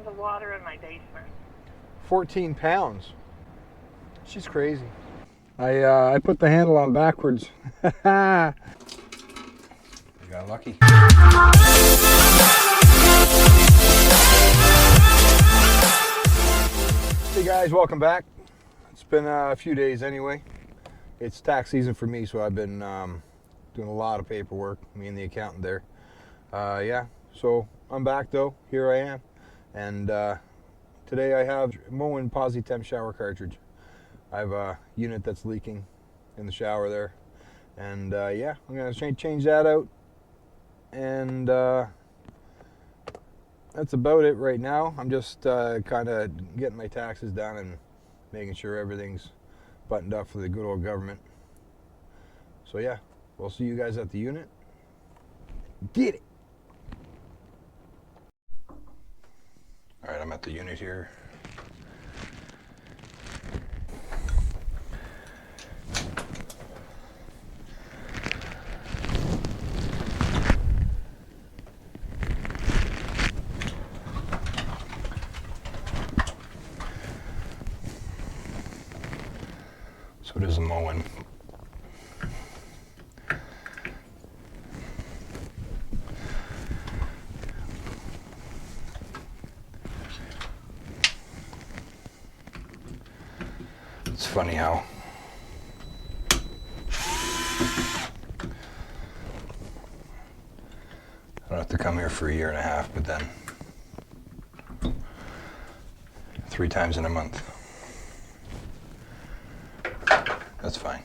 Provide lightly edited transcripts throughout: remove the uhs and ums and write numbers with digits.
of water in my basement. 14 pounds. She's crazy. I put the handle on backwards. You got lucky. Hey guys, welcome back. It's been a few days anyway. It's tax season for me, so I've been doing a lot of paperwork, me and the accountant there. Yeah, so I'm back though. Here I am. And today I have Moen positemp shower cartridge. I have a unit that's leaking in the shower there. And yeah, I'm going to change that out. And that's about it right now. I'm just kind of getting my taxes done and making sure everything's buttoned up for the good old government. So yeah, we'll see you guys at the unit. Get it! All right, I'm at the unit here. So it is a Moen. It's funny how I don't have to come here for a year and a half, but then 3 times in a month. That's fine.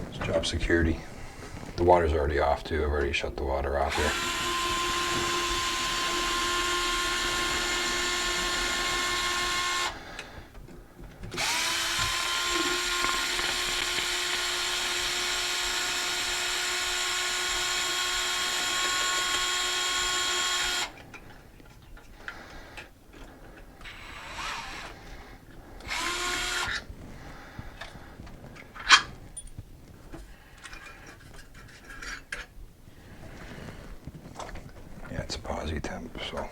It's job security. The water's already off too. I've already shut the water off here. Yeah, it's positemp, so.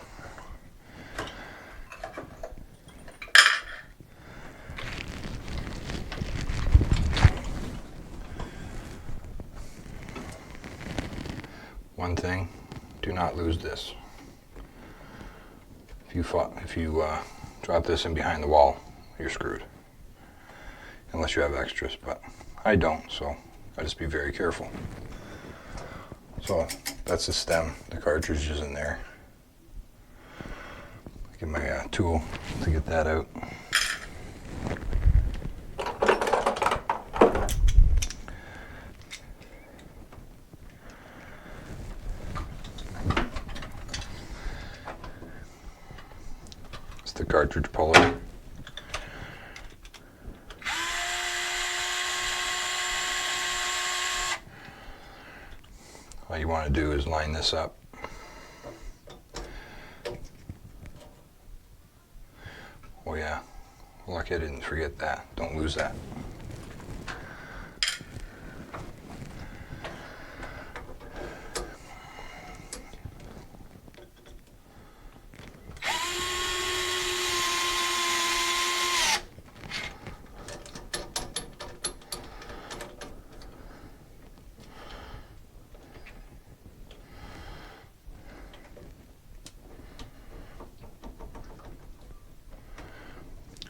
One thing, do not lose this. If you drop this in behind the wall, you're screwed. Unless you have extras, but I don't, so I just be very careful. So that's the stem. The cartridge is in there. Get my tool to get that out. It's the cartridge puller. All you want to do is line this up. Oh yeah, lucky I didn't forget that. Don't lose that.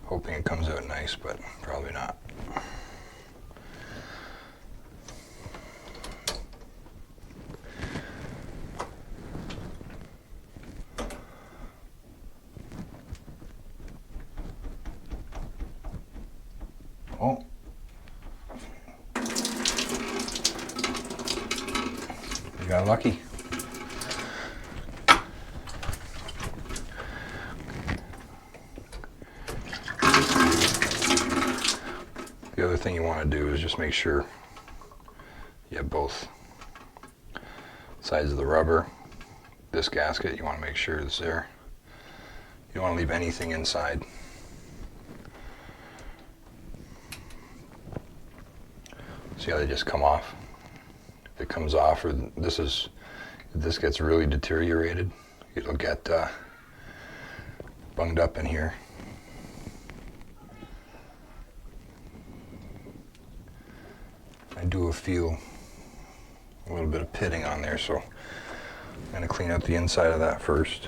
Hoping it comes out nice, but probably not. Oh. You got lucky. The other thing you want to do is just make sure you have both sides of the rubber. This gasket, you want to make sure it's there. You don't want to leave anything inside. See how they just come off? If it comes off, or if this gets really deteriorated, it'll get bunged up in here. I do feel a little bit of pitting on there, so I'm going to clean up the inside of that first.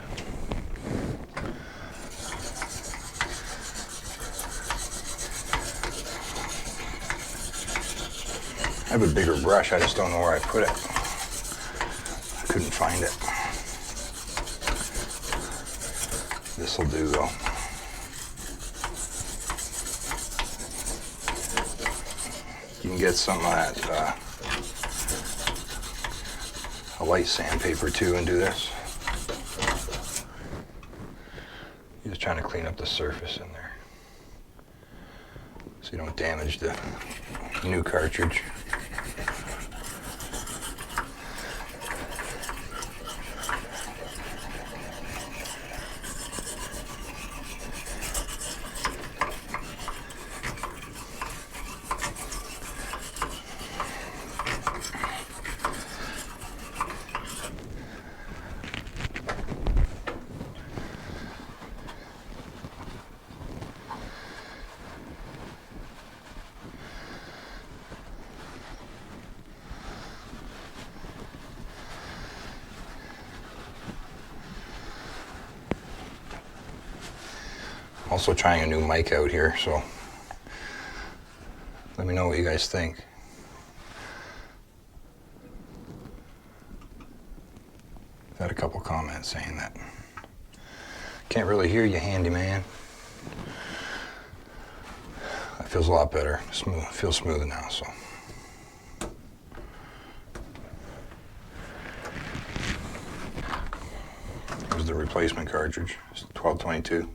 I have a bigger brush, I just don't know where I put it. I couldn't find it. This'll do though. You can get some of that a light sandpaper too and do this. You're just trying to clean up the surface in there so you don't damage the new cartridge. Also trying a new mic out here, so let me know what you guys think. I've had a couple comments saying that can't really hear you, handyman. That feels a lot better. Smooth, feels smooth now, so. Here's the replacement cartridge. It's 1222.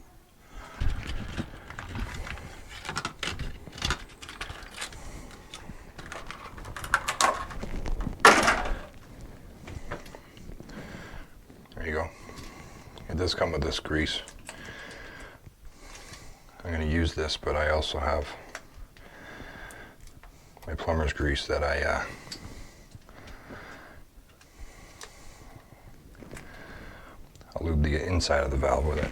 There you go. It does come with this grease. I'm going to use this, but I also have my plumber's grease that I'll lube the inside of the valve with it.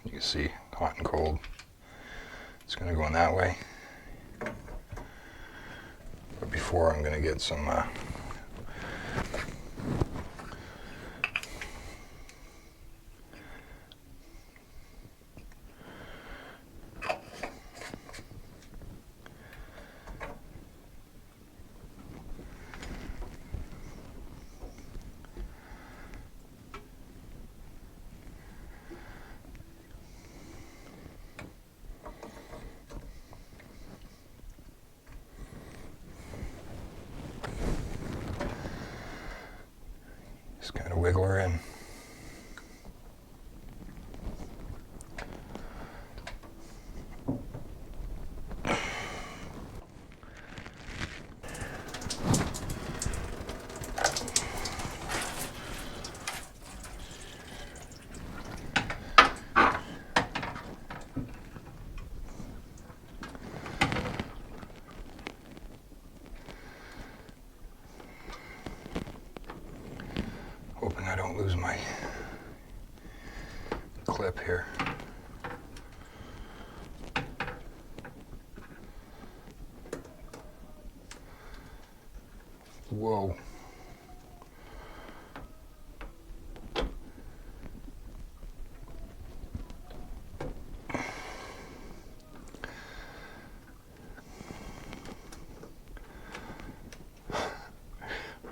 You can see hot and cold. It's going to go in that way. But before I'm going to get some just kind of wiggle her in. Hoping I don't lose my clip here. Whoa.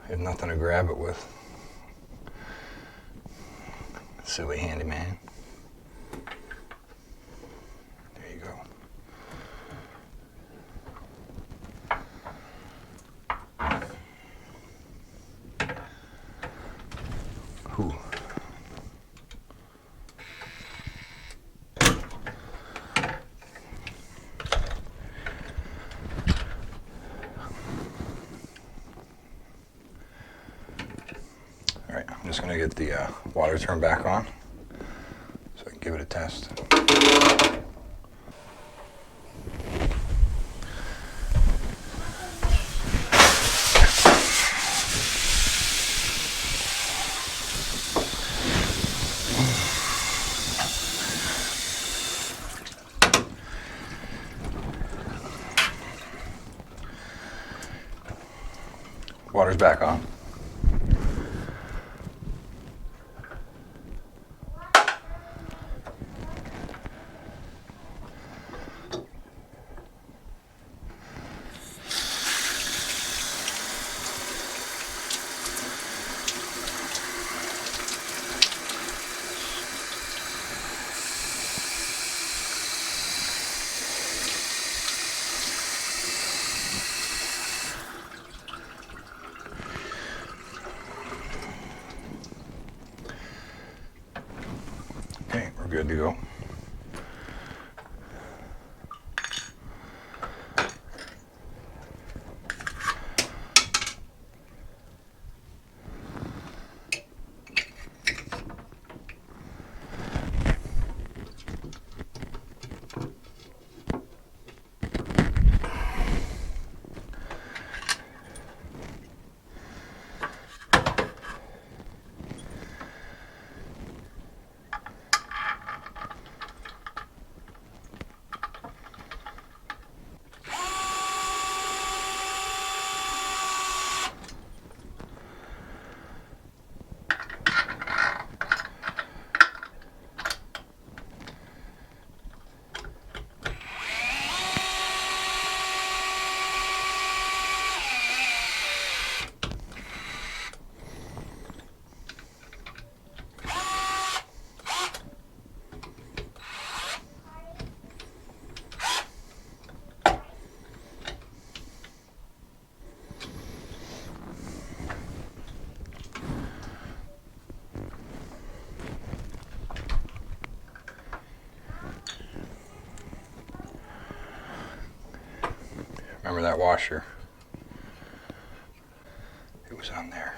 I have nothing to grab it with. Silly handyman. There you go. Whew. All right. just going to get the water turned back on so I can give it a test. Water's back on. Okay, we're good to go. Remember that washer? It was on there.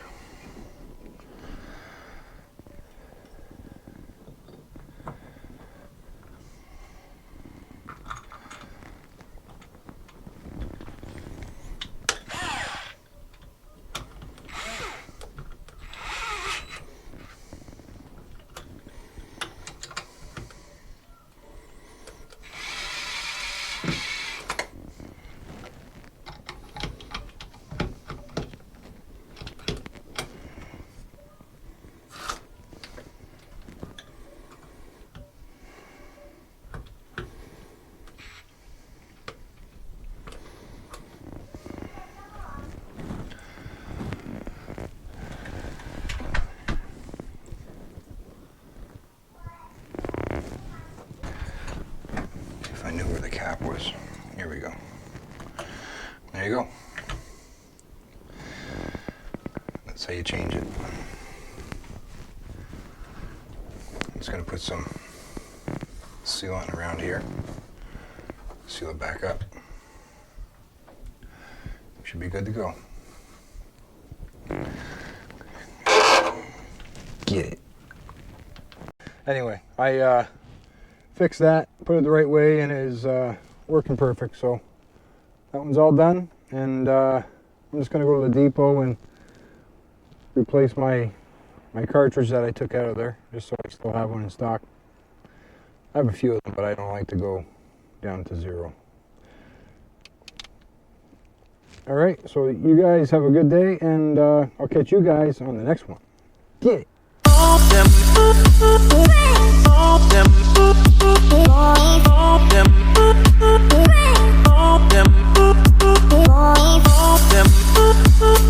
If I knew where the cap was. Here we go. There you go. That's how you change it. I'm just going to put some sealant around here. Seal it back up. Should be good to go. Get it. Anyway, I fixed that, put it the right way, and it is working perfect. So that one's all done, and I'm just going to go to the depot and replace my cartridge that I took out of there, just so I still have one in stock. I have a few of them, but I don't like to go down to zero. All right, so you guys have a good day, and I'll catch you guys on the next one. Get it. Them